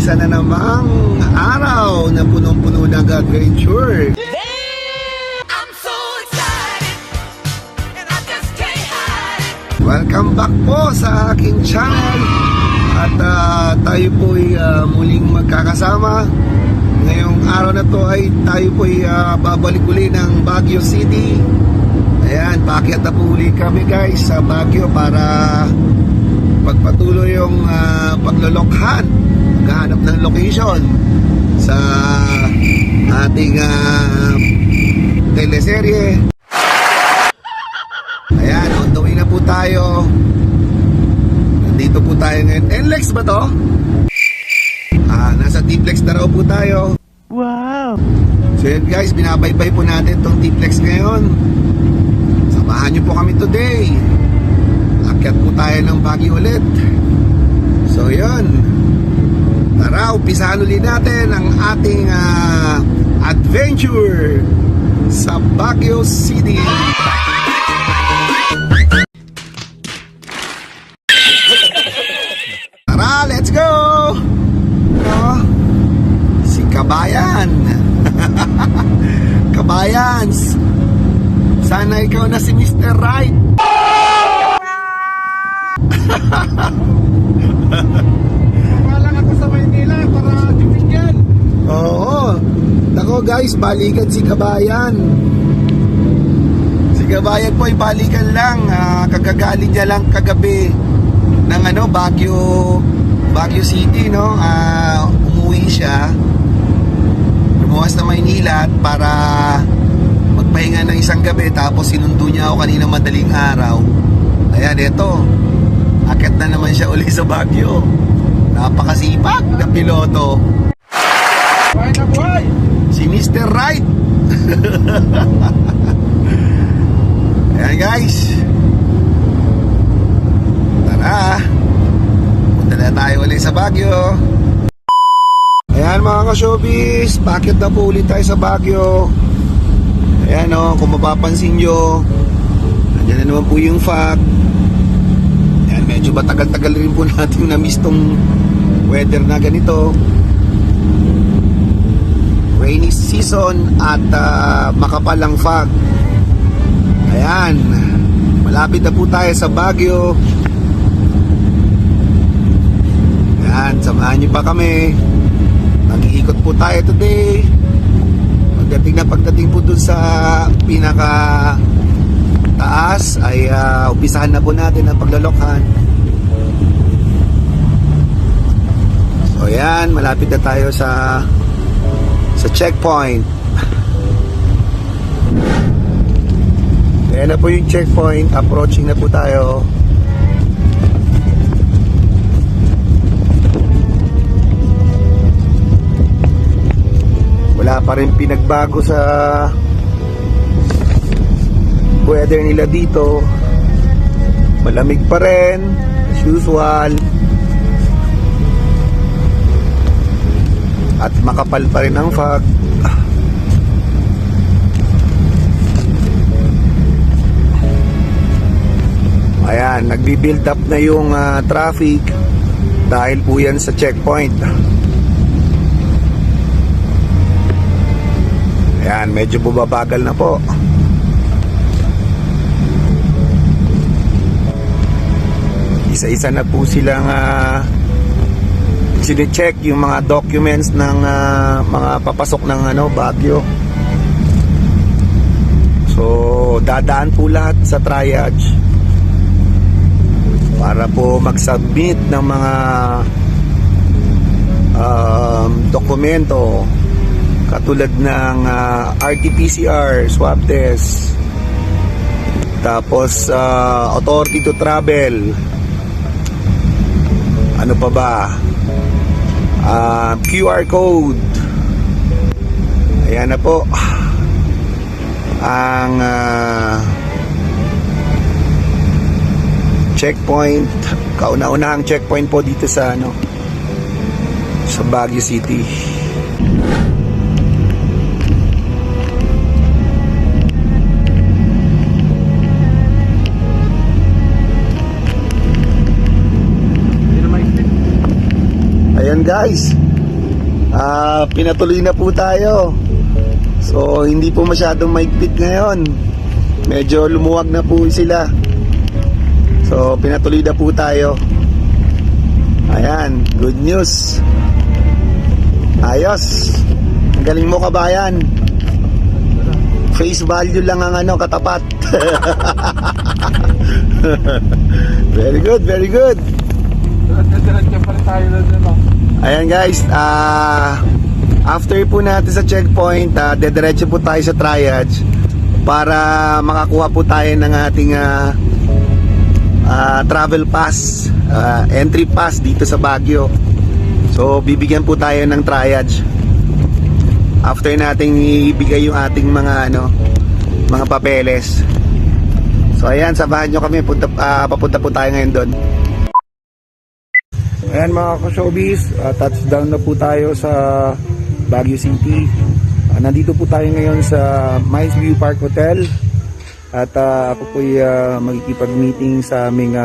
isa na namang araw na punong-puno ng adventure. I'm so excited, and I just can't hide it. Welcome back po sa aking channel. At tayo po'y muling magkakasama. Ngayong araw na to ay tayo po'y babalik uli ng Baguio City. Ayan, paakyat na po uli kami guys sa Baguio para pagpatuloy yung paglolokhan, maghahanap ng location sa ating teleserye. Ayan, on the way na po tayo. Nandito po tayo ngayon. NLEX ba to? Nasa T-Flex na raw po tayo. Wow! So yun guys, binabaybay po natin tong T-Flex ngayon. Samahan nyo po kami today. Akyat po tayo ng Baguio ulit. So yun, tara, umpisahan ulit natin ang ating adventure sa Baguio City. Tara, let's go! Si Kabayan. Kabayans, sana ikaw na si Mr. Right. Papalang ako sa Maynila para tuminggan. Oo. Nako guys, balikan si Kabayan. Si Kabayan po ay balikan lang. Kagagaling niya lang kagabi ng Baguio City, no? Umuwi siya. Lumuwas na Maynila para magpahinga ng isang gabi, tapos sinundo niya ako kanina madaling araw. Ayan, eto. Akit na naman siya uli sa Baguio. Napakasipag na piloto. Buhay na buhay! Si Mr. Right. Ayan guys. Tara. Punta na tayo ulit sa Baguio. Ayan mga ka-showbiz, bakit na po ulit tayo sa Baguio. Ayan kung mapapansin nyo, nandiyan na naman po yung fog. Ayan, medyo matagal-tagal rin po natin na-miss tong weather na ganito. Rainy season at makapal ang fog. Ayan, malapit na po tayo sa Baguio. Ayan, samahan nyo pa kami. Mag-iikot po tayo today. Pagdating po dun sa pinaka taas ay umpisahan na po natin ang paglolokhan. So yan, malapit na tayo sa checkpoint. Ayan na po yung checkpoint. Approaching na po tayo. Wala pa rin pinagbago sa weather nila dito. Malamig pa rin as usual. At makapal pa rin ang fog. Ayan, nagbi-build up na yung traffic dahil po yan sa checkpoint. Ayan, medyo bumabagal na po. Isa-isa na po silang sine-check yung mga documents ng mga papasok ng Baguio. So, dadaan po lahat sa triage para po mag-submit ng mga dokumento katulad ng RT-PCR, swab test, tapos authority to travel, ano pa ba, QR code. Ayan na po ang checkpoint, kauna-unahang checkpoint po dito sa sa Baguio City. Ayan guys, Pinatuloy na po tayo. So hindi po masyadong maigpit ngayon. Medyo lumuwag na po sila. So pinatuloy na po tayo. Ayan, good news. Ayos. Ang galing mo, kabayan. Face value lang ang katapat. Very good, very good. Diretso pa rin tayo na dito. Ayan guys, after po natin sa checkpoint, dediretso po tayo sa triage para makakuha po tayo ng ating travel pass, entry pass dito sa Baguio. So bibigyan po tayo ng triage after nating ibigay yung ating mga mga papeles. So ayan, samahan nyo kami, papunta po tayo ngayon doon. Ayan mga ka-showbiz, touchdown na po tayo sa Baguio City. Nandito po tayo ngayon sa Mines View Park Hotel. At ako po magkikipag-meeting sa aming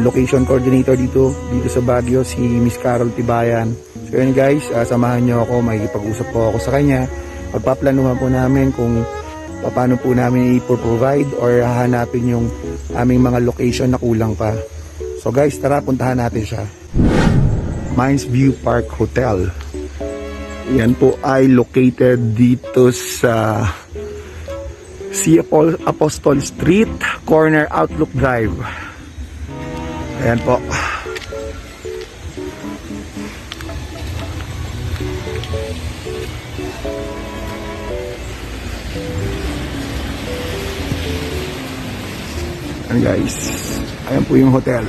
location coordinator dito sa Baguio, si Miss Carol Tibayan. So yun guys, samahan nyo ako, makikipag-usap po ako sa kanya. Pagpaplanuhan po namin kung paano po namin i-provide or hahanapin yung aming mga location na kulang pa. So guys, tara, puntahan natin siya. Mines View Park Hotel. Yan po ay located dito sa C. Apostol Street, corner Outlook Drive. Ayan po. Ayan guys, ayan po yung hotel.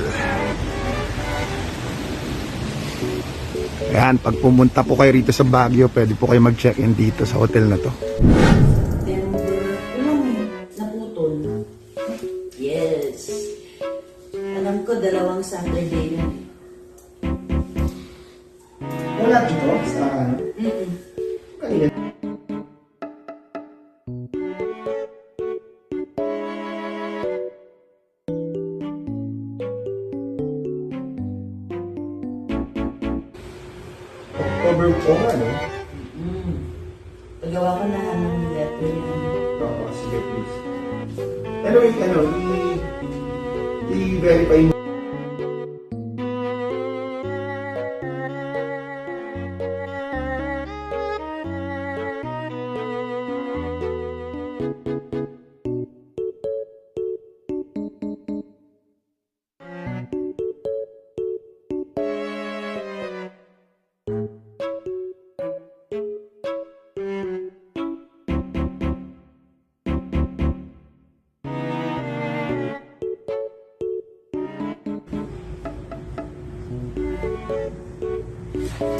Ayan, pag pumunta po kayo rito sa Baguio, pwede po kayo mag-check-in dito sa hotel na to. Naputol. Yes. Alam ko, 2 Saturday yun. Wala dito sa kanina. October po, Pagawa ko na ng letter yan. Oo, sige please. Anyway, i-verify mo.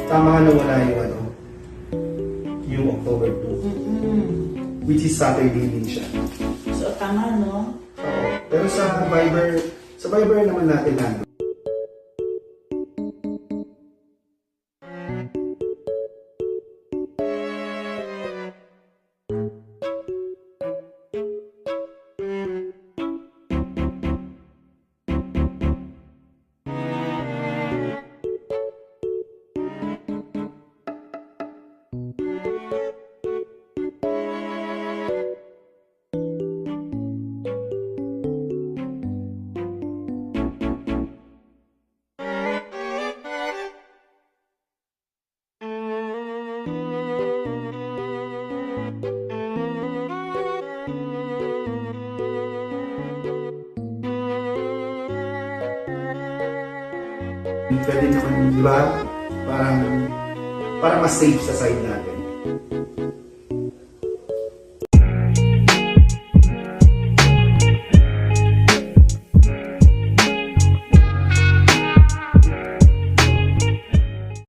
Tama ka na wala yung October 2. Which is Saturday din siya. So, tama, no? Oo. Pero sa Viber naman natin nandun. Pwede naman, di ba? Parang mas safe sa side natin.